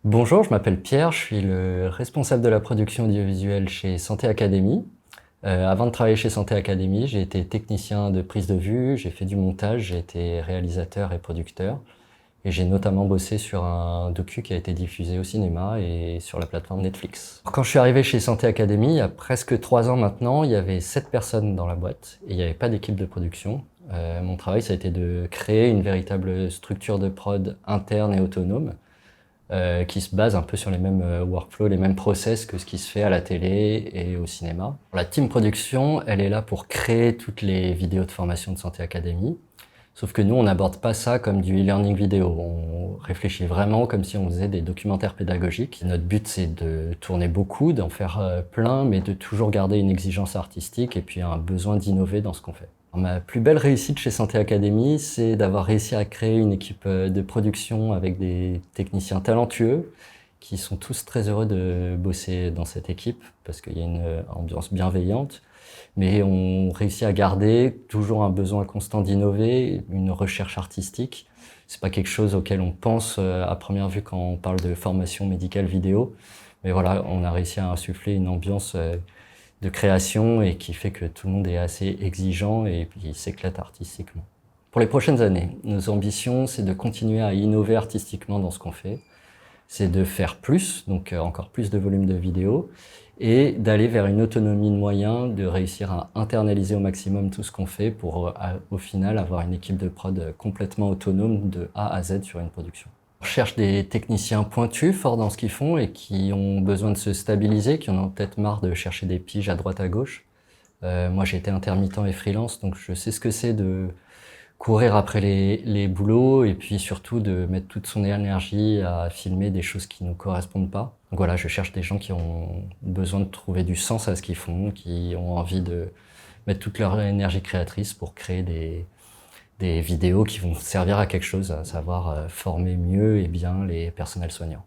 Bonjour, je m'appelle Pierre, je suis le responsable de la production audiovisuelle chez Santé Académie. Avant de travailler chez Santé Académie, j'ai été technicien de prise de vue, j'ai fait du montage, j'ai été réalisateur et producteur. Et j'ai notamment bossé sur un docu qui a été diffusé au cinéma et sur la plateforme Netflix. Quand je suis arrivé chez Santé Académie, il y a presque 3 ans maintenant, il y avait 7 personnes dans la boîte et il n'y avait pas d'équipe de production. Mon travail, ça a été de créer une véritable structure de prod interne et autonome qui se base un peu sur les mêmes workflows, les mêmes process que ce qui se fait à la télé et au cinéma. La team production, elle est là pour créer toutes les vidéos de formation de Santé Académie. Sauf que nous, on n'aborde pas ça comme du e-learning vidéo. On réfléchit vraiment comme si on faisait des documentaires pédagogiques. Notre but, c'est de tourner beaucoup, d'en faire plein, mais de toujours garder une exigence artistique et puis un besoin d'innover dans ce qu'on fait. Ma plus belle réussite chez Santé Académie, c'est d'avoir réussi à créer une équipe de production avec des techniciens talentueux qui sont tous très heureux de bosser dans cette équipe parce qu'il y a une ambiance bienveillante. Mais on réussit à garder toujours un besoin constant d'innover, une recherche artistique. C'est pas quelque chose auquel on pense à première vue quand on parle de formation médicale vidéo. Mais voilà, on a réussi à insuffler une ambiance de création et qui fait que tout le monde est assez exigeant et puis s'éclate artistiquement. Pour les prochaines années, nos ambitions, c'est de continuer à innover artistiquement dans ce qu'on fait. C'est de faire plus, donc encore plus de volume de vidéos, et d'aller vers une autonomie de moyens, de réussir à internaliser au maximum tout ce qu'on fait pour au final avoir une équipe de prod complètement autonome de A à Z sur une production. On cherche des techniciens pointus, forts dans ce qu'ils font et qui ont besoin de se stabiliser, qui en ont peut-être marre de chercher des piges à droite à gauche. Moi j'ai été intermittent et freelance, donc je sais ce que c'est de courir après les boulots et puis surtout de mettre toute son énergie à filmer des choses qui ne nous correspondent pas. Donc voilà, je cherche des gens qui ont besoin de trouver du sens à ce qu'ils font, qui ont envie de mettre toute leur énergie créatrice pour créer des vidéos qui vont servir à quelque chose, à savoir former mieux et bien les personnels soignants.